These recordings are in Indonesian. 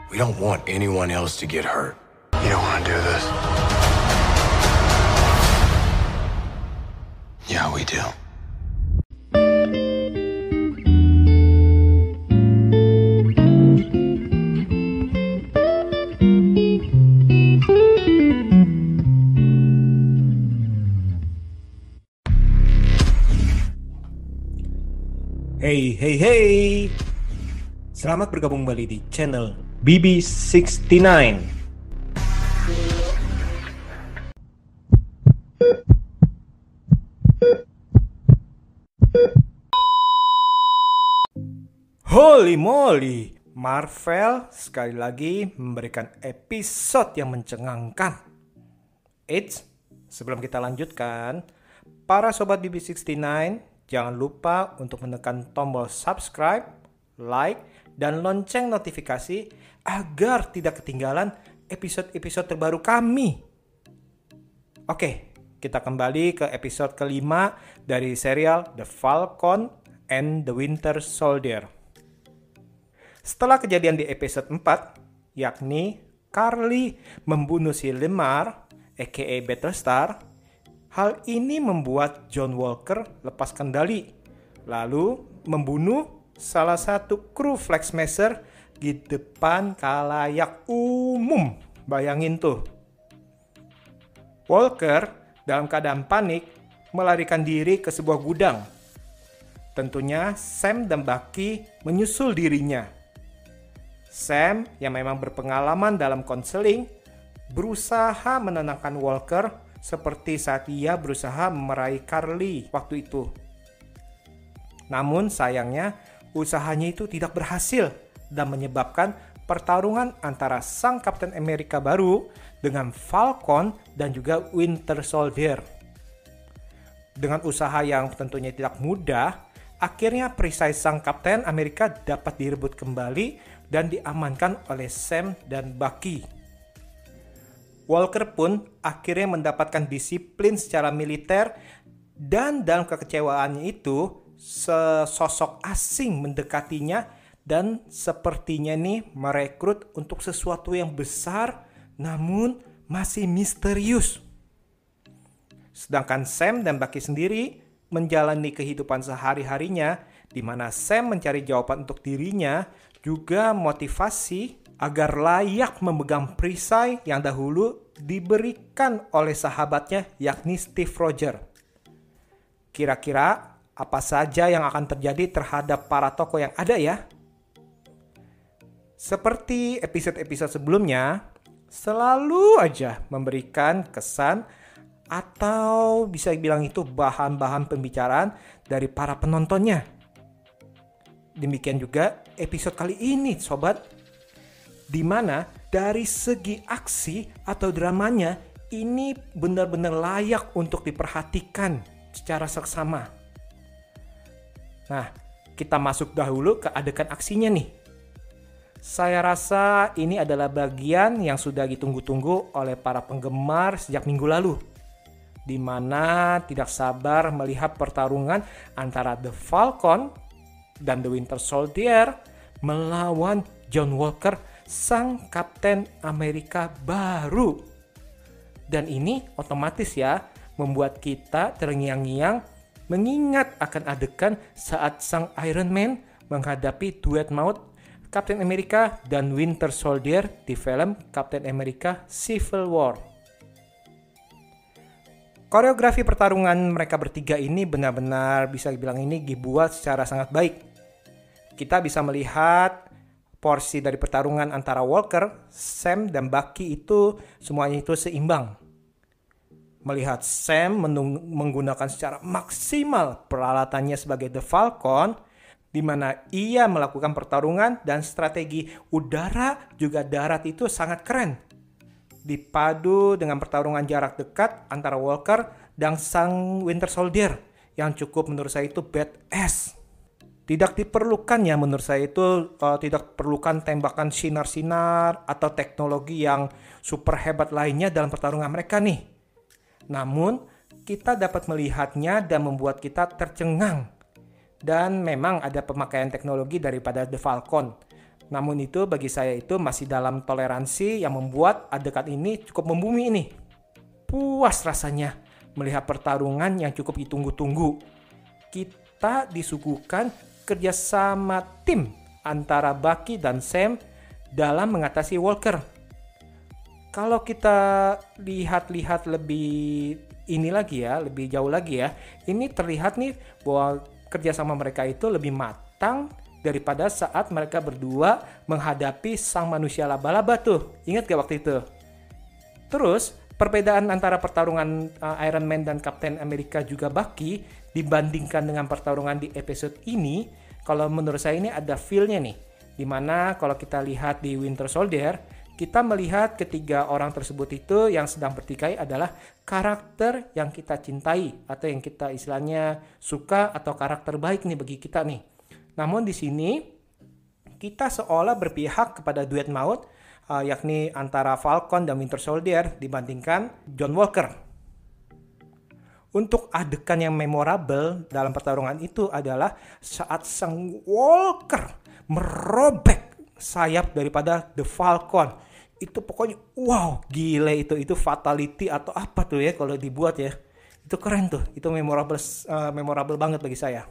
We don't want anyone else to get hurt. You don't want to do this. Yeah, we do. Hey. Selamat bergabung kembali di channel BB69. Holy moly, Marvel sekali lagi memberikan episode yang mencengangkan. Eits, sebelum kita lanjutkan, para sobat BB69, jangan lupa untuk menekan tombol subscribe, like, dan lonceng notifikasi agar tidak ketinggalan episode-episode terbaru kami. Oke, kita kembali ke episode kelima dari serial The Falcon and the Winter Soldier. Setelah kejadian di episode 4, yakni Karli membunuh si Lemar, aka Battlestar, hal ini membuat John Walker lepas kendali, lalu membunuh salah satu kru Flag Smasher di depan khalayak umum. Bayangin tuh. Walker dalam keadaan panik melarikan diri ke sebuah gudang. Tentunya Sam dan Bucky menyusul dirinya. Sam yang memang berpengalaman dalam konseling berusaha menenangkan Walker seperti saat ia berusaha meraih Karli waktu itu. Namun sayangnya usahanya itu tidak berhasil dan menyebabkan pertarungan antara sang Kapten Amerika baru dengan Falcon dan juga Winter Soldier. Dengan usaha yang tentunya tidak mudah, akhirnya perisai sang Kapten Amerika dapat direbut kembali dan diamankan oleh Sam dan Bucky. Walker pun akhirnya mendapatkan disiplin secara militer dan dalam kekecewaannya itu sesosok asing mendekatinya dan sepertinya nih merekrut untuk sesuatu yang besar namun masih misterius. Sedangkan Sam dan Bucky sendiri menjalani kehidupan sehari-harinya di mana Sam mencari jawaban untuk dirinya juga motivasi agar layak memegang perisai yang dahulu diberikan oleh sahabatnya yakni Steve Rogers. Kira-kira apa saja yang akan terjadi terhadap para tokoh yang ada ya? Seperti episode-episode sebelumnya, selalu aja memberikan kesan atau bisa bilang itu bahan-bahan pembicaraan dari para penontonnya. Demikian juga episode kali ini, sobat. Di mana dari segi aksi atau dramanya ini benar-benar layak untuk diperhatikan secara seksama. Nah, kita masuk dahulu ke adegan aksinya nih. Saya rasa ini adalah bagian yang sudah ditunggu-tunggu oleh para penggemar sejak minggu lalu, di mana tidak sabar melihat pertarungan antara The Falcon dan The Winter Soldier melawan John Walker, sang Kapten Amerika baru. Dan ini otomatis ya membuat kita terngiang-ngiang mengingat akan adegan saat sang Iron Man menghadapi duet maut Kapten Amerika dan Winter Soldier di film Kapten Amerika Civil War. Koreografi pertarungan mereka bertiga ini benar-benar bisa dibilang ini dibuat secara sangat baik. Kita bisa melihat porsi dari pertarungan antara Walker, Sam, dan Bucky itu semuanya itu seimbang. Melihat Sam menggunakan secara maksimal peralatannya sebagai The Falcon, di mana ia melakukan pertarungan dan strategi udara juga darat itu sangat keren. Dipadu dengan pertarungan jarak dekat antara Walker dan sang Winter Soldier yang cukup menurut saya itu badass. Tidak diperlukan ya menurut saya itu tidak perlukan tembakan sinar-sinar atau teknologi yang super hebat lainnya dalam pertarungan mereka nih. Namun kita dapat melihatnya dan membuat kita tercengang. Dan memang ada pemakaian teknologi daripada The Falcon. Namun itu bagi saya itu masih dalam toleransi yang membuat adegan ini cukup membumi ini. Puas rasanya melihat pertarungan yang cukup ditunggu-tunggu. Kita disuguhkan kerjasama tim antara Bucky dan Sam dalam mengatasi Walker. Kalau kita lihat lebih ini lagi ya, lebih jauh lagi ya, ini terlihat nih bahwa kerjasama mereka itu lebih matang daripada saat mereka berdua menghadapi sang manusia laba-laba tuh. Ingat gak waktu itu? Terus, perbedaan antara pertarungan Iron Man dan Captain America juga Bucky dibandingkan dengan pertarungan di episode ini, kalau menurut saya ini ada feel-nya nih. Dimana kalau kita lihat di Winter Soldier, kita melihat ketiga orang tersebut itu yang sedang bertikai adalah karakter yang kita cintai atau yang kita istilahnya suka atau karakter baik nih bagi kita nih. Namun di sini kita seolah berpihak kepada duet maut yakni antara Falcon dan Winter Soldier dibandingkan John Walker. Untuk adegan yang memorable dalam pertarungan itu adalah saat sang Walker merobek sayap daripada The Falcon. Itu pokoknya wow, gile itu fatality atau apa tuh ya kalau dibuat ya. Itu keren tuh, itu memorable banget bagi saya.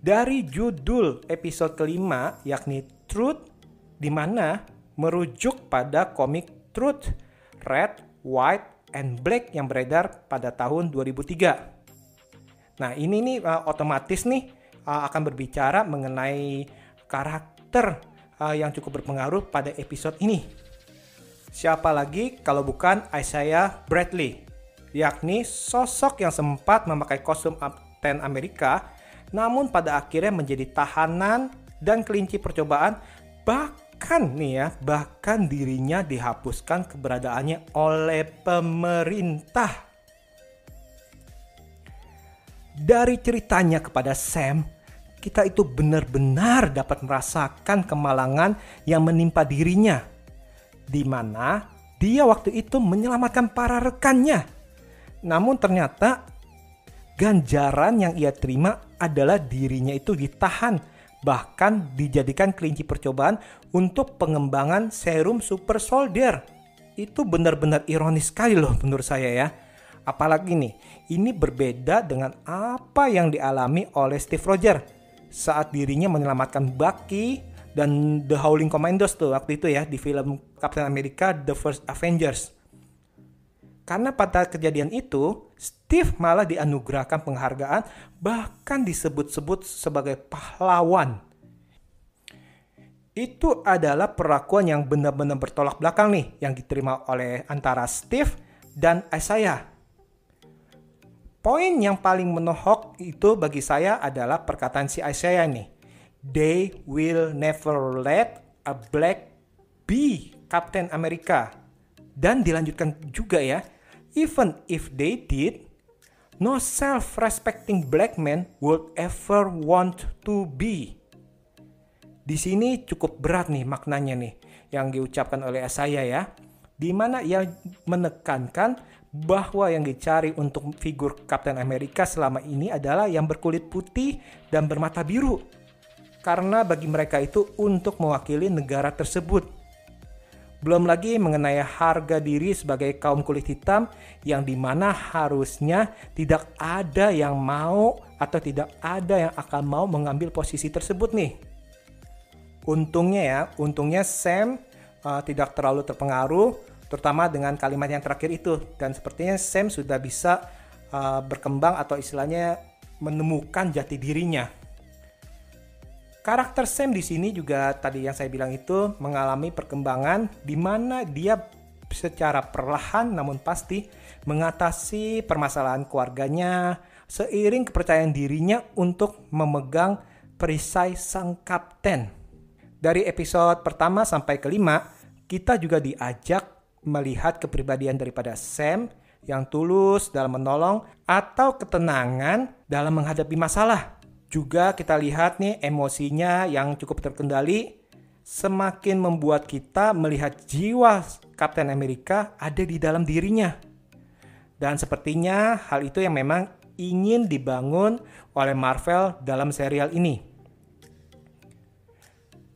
Dari judul episode kelima yakni Truth, di mana merujuk pada komik Truth, Red, White, and Black yang beredar pada tahun 2003. Nah ini nih otomatis nih akan berbicara mengenai karakter yang cukup berpengaruh pada episode ini. Siapa lagi kalau bukan Isaiah Bradley, yakni sosok yang sempat memakai kostum Captain America namun pada akhirnya menjadi tahanan dan kelinci percobaan, bahkan dirinya dihapuskan keberadaannya oleh pemerintah. Dari ceritanya kepada Sam, kita itu benar-benar dapat merasakan kemalangan yang menimpa dirinya, di mana dia waktu itu menyelamatkan para rekannya. Namun ternyata ganjaran yang ia terima adalah dirinya itu ditahan, bahkan dijadikan kelinci percobaan untuk pengembangan serum Super Soldier. Itu benar-benar ironis sekali loh menurut saya ya. Apalagi nih, ini berbeda dengan apa yang dialami oleh Steve Rogers saat dirinya menyelamatkan Bucky dan The Howling Commandos tuh waktu itu ya di film Captain America The First Avengers. Karena pada kejadian itu, Steve malah dianugerahkan penghargaan, bahkan disebut-sebut sebagai pahlawan. Itu adalah perlakuan yang benar-benar bertolak belakang nih, yang diterima oleh antara Steve dan Isaiah. Poin yang paling menohok itu bagi saya adalah perkataan si Isaiah nih. They will never let a black be Captain America. Dan dilanjutkan juga ya. Even if they did, no self-respecting black man would ever want to be. Di sini cukup berat nih maknanya nih yang diucapkan oleh Isaiah ya. Di mana ia menekankan bahwa yang dicari untuk figur Captain America selama ini adalah yang berkulit putih dan bermata biru. Karena bagi mereka itu untuk mewakili negara tersebut. Belum lagi mengenai harga diri sebagai kaum kulit hitam yang dimana harusnya tidak ada yang mau atau tidak ada yang akan mau mengambil posisi tersebut nih. Untungnya Sam tidak terlalu terpengaruh terutama dengan kalimat yang terakhir itu. Dan sepertinya Sam sudah bisa berkembang atau istilahnya menemukan jati dirinya. Karakter Sam di sini juga tadi yang saya bilang itu mengalami perkembangan di mana dia secara perlahan namun pasti mengatasi permasalahan keluarganya seiring kepercayaan dirinya untuk memegang perisai sang kapten. Dari episode pertama sampai kelima, kita juga diajak melihat kepribadian daripada Sam yang tulus dalam menolong atau ketenangan dalam menghadapi masalah. Juga kita lihat nih emosinya yang cukup terkendali semakin membuat kita melihat jiwa Captain America ada di dalam dirinya. Dan sepertinya hal itu yang memang ingin dibangun oleh Marvel dalam serial ini.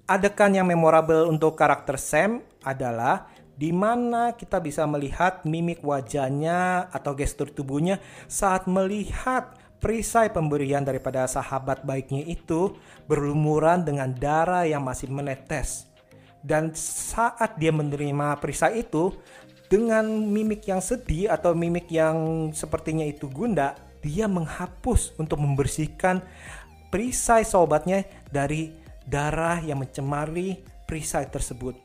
Adegan yang memorable untuk karakter Sam adalah di mana kita bisa melihat mimik wajahnya atau gestur tubuhnya saat melihat perisai pemberian daripada sahabat baiknya itu berlumuran dengan darah yang masih menetes. Dan saat dia menerima perisai itu, dengan mimik yang sedih atau mimik yang sepertinya itu gundah, dia menghapus untuk membersihkan perisai sobatnya dari darah yang mencemari perisai tersebut.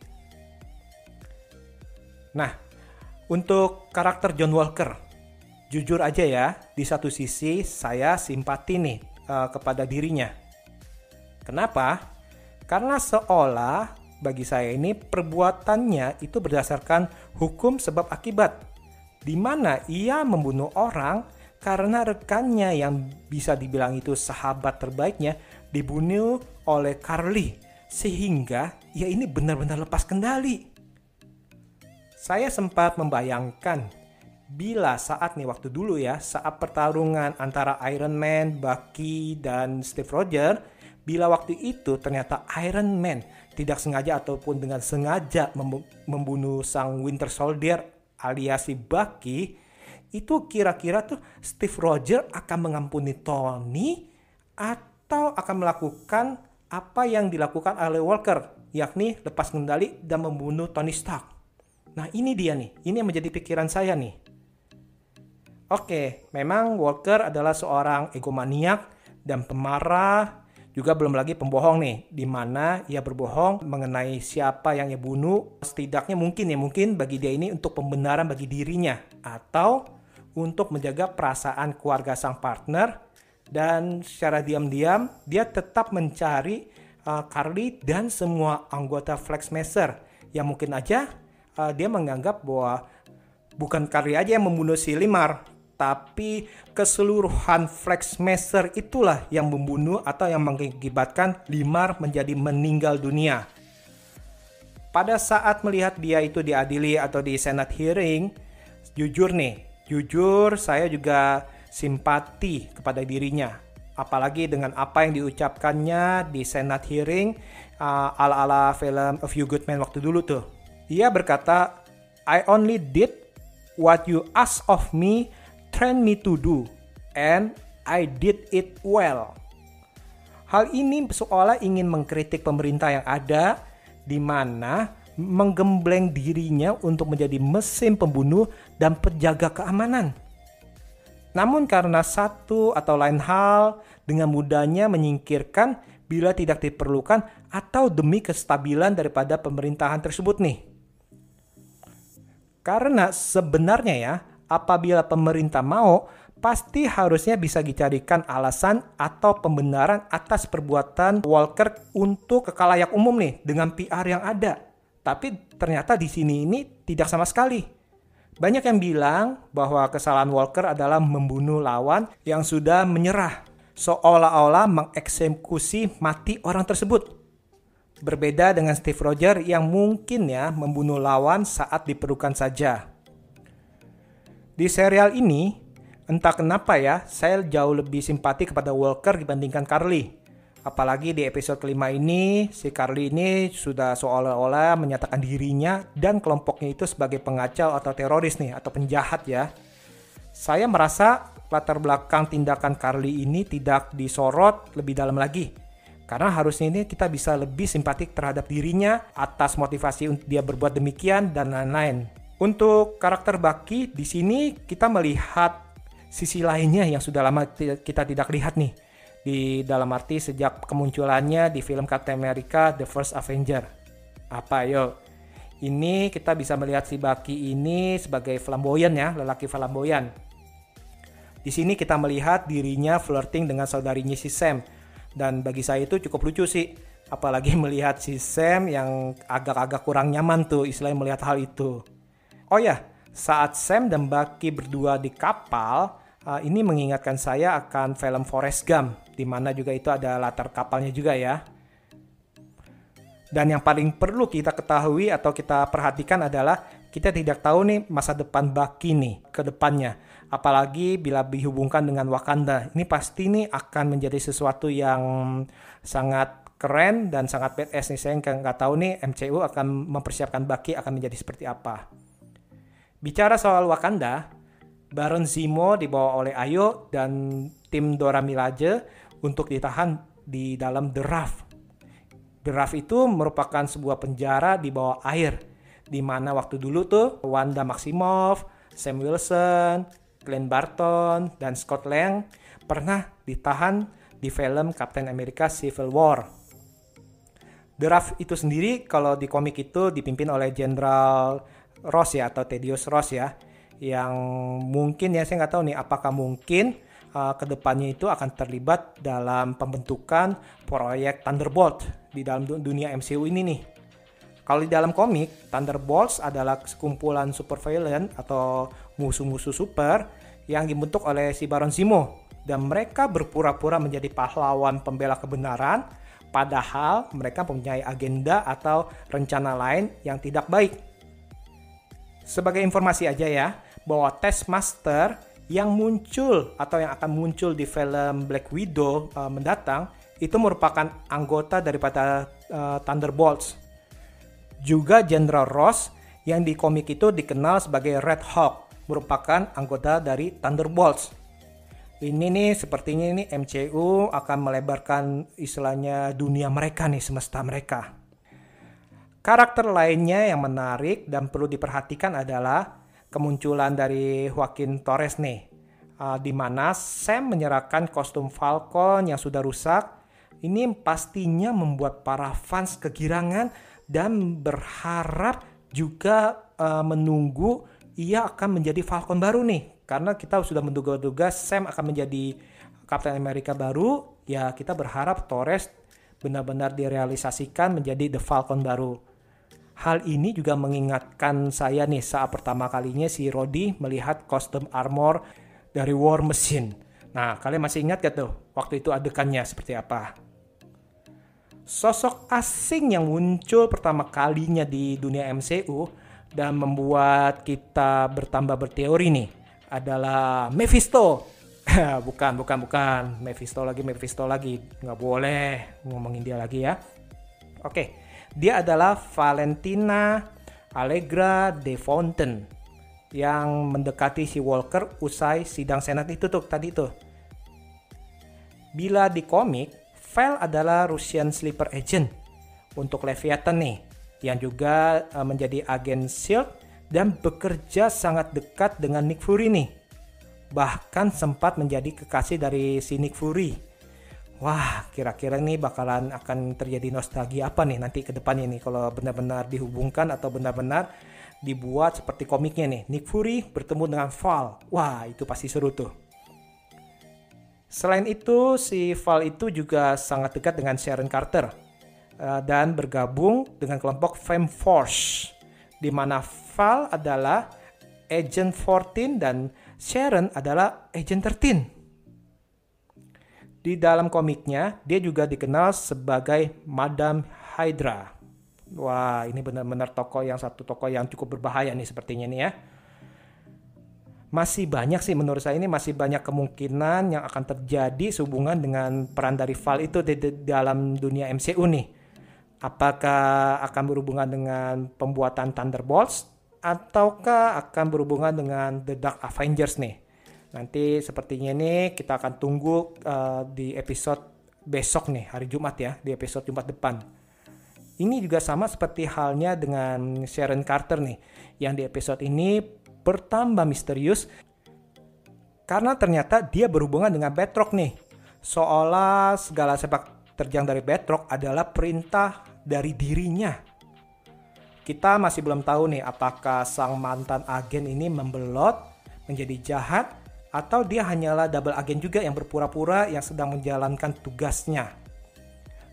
Nah, untuk karakter John Walker, jujur aja ya, di satu sisi saya simpati nih kepada dirinya. Kenapa? Karena seolah bagi saya ini perbuatannya itu berdasarkan hukum sebab akibat, di mana ia membunuh orang karena rekannya yang bisa dibilang itu sahabat terbaiknya dibunuh oleh Carly, sehingga ia ini benar-benar lepas kendali. Saya sempat membayangkan bila saat waktu dulu ya, saat pertarungan antara Iron Man, Bucky, dan Steve Rogers, bila waktu itu ternyata Iron Man tidak sengaja ataupun dengan sengaja membunuh sang Winter Soldier alias si Bucky, itu kira-kira tuh Steve Rogers akan mengampuni Tony atau akan melakukan apa yang dilakukan oleh Walker, yakni lepas kendali dan membunuh Tony Stark. Nah ini dia nih, ini yang menjadi pikiran saya nih. Oke, memang Walker adalah seorang egomaniak dan pemarah, juga belum lagi pembohong nih, di mana ia berbohong mengenai siapa yang ia bunuh. Setidaknya mungkin bagi dia ini untuk pembenaran bagi dirinya atau untuk menjaga perasaan keluarga sang partner, dan secara diam-diam dia tetap mencari Carly dan semua anggota Flag Smasher yang mungkin aja dia menganggap bahwa bukan Carly aja yang membunuh si Limar, tapi keseluruhan Flag Smasher itulah yang membunuh atau yang mengakibatkan Limar menjadi meninggal dunia. Pada saat melihat dia itu diadili atau di Senate hearing, jujur saya juga simpati kepada dirinya. Apalagi dengan apa yang diucapkannya di Senate hearing ala-ala film A Few Good Men waktu dulu tuh. Dia berkata, "I only did what you asked of me, train me to do, and I did it well." Hal ini seolah ingin mengkritik pemerintah yang ada, di mana menggembleng dirinya untuk menjadi mesin pembunuh dan penjaga keamanan. Namun karena satu atau lain hal, dengan mudahnya menyingkirkan bila tidak diperlukan atau demi kestabilan daripada pemerintahan tersebut nih. Karena sebenarnya ya, apabila pemerintah mau, pasti harusnya bisa dicarikan alasan atau pembenaran atas perbuatan Walker untuk kekalayak umum nih dengan PR yang ada. Tapi ternyata di sini ini tidak sama sekali. Banyak yang bilang bahwa kesalahan Walker adalah membunuh lawan yang sudah menyerah, seolah-olah mengeksekusi mati orang tersebut. Berbeda dengan Steve Rogers yang mungkin ya membunuh lawan saat diperlukan saja. Di serial ini, entah kenapa ya, saya jauh lebih simpati kepada Walker dibandingkan Carly. Apalagi di episode kelima ini, si Carly ini sudah seolah-olah menyatakan dirinya dan kelompoknya itu sebagai pengacau atau teroris nih, atau penjahat ya. Saya merasa latar belakang tindakan Carly ini tidak disorot lebih dalam lagi. Karena harusnya ini kita bisa lebih simpatik terhadap dirinya atas motivasi untuk dia berbuat demikian dan lain-lain. Untuk karakter Bucky di sini kita melihat sisi lainnya yang sudah lama kita tidak lihat nih. Di dalam arti sejak kemunculannya di film Captain America The First Avenger. Apa yo? Ini kita bisa melihat si Bucky ini sebagai flamboyan ya, lelaki flamboyan. Di sini kita melihat dirinya flirting dengan saudarinya si Sam. Dan bagi saya itu cukup lucu sih. Apalagi melihat si Sam yang agak-agak kurang nyaman tuh istilahnya melihat hal itu. Oh ya, saat Sam dan Bucky berdua di kapal, ini mengingatkan saya akan film Forrest Gump, di mana juga itu ada latar kapalnya juga ya. Dan yang paling perlu kita ketahui atau kita perhatikan adalah kita tidak tahu nih masa depan Bucky nih ke depannya. Apalagi bila dihubungkan dengan Wakanda. Ini pasti nih akan menjadi sesuatu yang sangat keren dan sangat badass nih. Saya nggak tahu nih MCU akan mempersiapkan Bucky akan menjadi seperti apa. Bicara soal Wakanda, Baron Zemo dibawa oleh Ayo dan tim Dora Milaje untuk ditahan di dalam The Raft. The Raft itu merupakan sebuah penjara di bawah air, di mana waktu dulu tuh Wanda Maximoff, Sam Wilson, Glenn Barton, dan Scott Lang pernah ditahan di film Captain America Civil War. The Raft itu sendiri kalau di komik itu dipimpin oleh Jenderal Ross ya, atau Thaddeus Ross ya, yang mungkin ya saya nggak tahu nih apakah mungkin kedepannya itu akan terlibat dalam pembentukan proyek Thunderbolt di dalam dunia MCU ini nih. Kalau di dalam komik, Thunderbolts adalah sekumpulan supervillain atau musuh-musuh super yang dibentuk oleh si Baron Zemo, dan mereka berpura-pura menjadi pahlawan pembela kebenaran, padahal mereka mempunyai agenda atau rencana lain yang tidak baik. Sebagai informasi aja ya, bahwa Taskmaster yang muncul atau yang akan muncul di film Black Widow mendatang itu merupakan anggota daripada Thunderbolts. Juga General Ross yang di komik itu dikenal sebagai Red Hawk merupakan anggota dari Thunderbolts. Ini nih sepertinya ini MCU akan melebarkan istilahnya dunia mereka nih, semesta mereka. Karakter lainnya yang menarik dan perlu diperhatikan adalah kemunculan dari Joaquin Torres nih, di mana Sam menyerahkan kostum Falcon yang sudah rusak. Ini pastinya membuat para fans kegirangan dan berharap juga menunggu ia akan menjadi Falcon baru nih, karena kita sudah menduga-duga Sam akan menjadi Captain America baru. Ya kita berharap Torres benar-benar direalisasikan menjadi The Falcon baru. Hal ini juga mengingatkan saya nih saat pertama kalinya si Rhodey melihat kostum armor dari War Machine. Nah, kalian masih ingat gak tuh waktu itu adegannya seperti apa? Sosok asing yang muncul pertama kalinya di dunia MCU dan membuat kita bertambah berteori nih adalah Mephisto. bukan. Mephisto lagi. Nggak boleh ngomongin dia lagi ya. Oke. Dia adalah Valentina Allegra de Fontaine yang mendekati si Walker usai sidang Senat itu tuh tadi tuh. Bila di komik, Val adalah Russian sleeper agent untuk Leviathan nih, yang juga menjadi agen SHIELD dan bekerja sangat dekat dengan Nick Fury nih. Bahkan sempat menjadi kekasih dari si Nick Fury. Wah, kira-kira nih bakalan akan terjadi nostalgia apa nih nanti ke depannya nih kalau benar-benar dihubungkan atau benar-benar dibuat seperti komiknya nih. Nick Fury bertemu dengan Val. Wah, itu pasti seru tuh. Selain itu, si Val itu juga sangat dekat dengan Sharon Carter dan bergabung dengan kelompok Femme Force, di mana Val adalah Agent 14 dan Sharon adalah Agent 13. Di dalam komiknya, dia juga dikenal sebagai Madame Hydra. Wah, ini benar-benar tokoh yang cukup berbahaya nih sepertinya nih ya. Masih banyak sih menurut saya ini masih banyak kemungkinan yang akan terjadi sehubungan dengan peran dari Val itu di dalam dunia MCU nih. Apakah akan berhubungan dengan pembuatan Thunderbolts ataukah akan berhubungan dengan The Dark Avengers nih. Nanti sepertinya nih kita akan tunggu di episode besok nih, hari Jumat ya, di episode Jumat depan. Ini juga sama seperti halnya dengan Sharon Carter nih, yang di episode ini bertambah misterius karena ternyata dia berhubungan dengan Batroc nih. Seolah segala sepak terjang dari Batroc adalah perintah dari dirinya. Kita masih belum tahu nih apakah sang mantan agen ini membelot menjadi jahat atau dia hanyalah double agen juga yang berpura-pura yang sedang menjalankan tugasnya.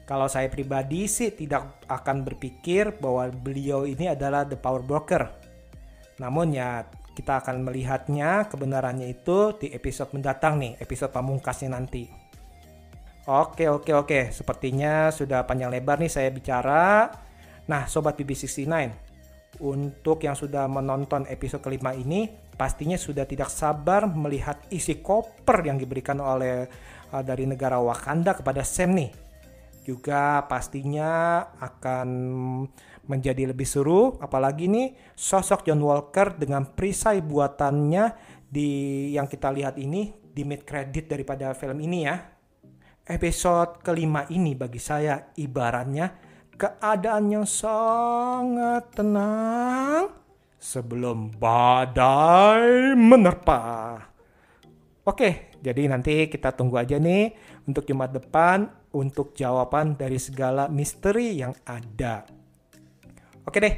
Kalau saya pribadi sih tidak akan berpikir bahwa beliau ini adalah the power broker. Namun ya kita akan melihatnya kebenarannya itu di episode mendatang nih, episode pamungkasnya nanti. Oke. Sepertinya sudah panjang lebar nih saya bicara. Nah, Sobat BB69, untuk yang sudah menonton episode kelima ini, pastinya sudah tidak sabar melihat isi koper yang diberikan oleh dari negara Wakanda kepada Sam nih. juga pastinya akan menjadi lebih seru. Apalagi nih sosok John Walker dengan perisai buatannya yang kita lihat ini di mid credit daripada film ini ya. Episode kelima ini bagi saya ibaratnya keadaan yang sangat tenang sebelum badai menerpa. Oke, jadi nanti kita tunggu aja nih untuk Jumat depan untuk jawaban dari segala misteri yang ada. Oke deh,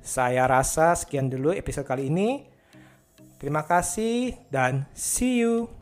saya rasa sekian dulu episode kali ini. Terima kasih dan see you.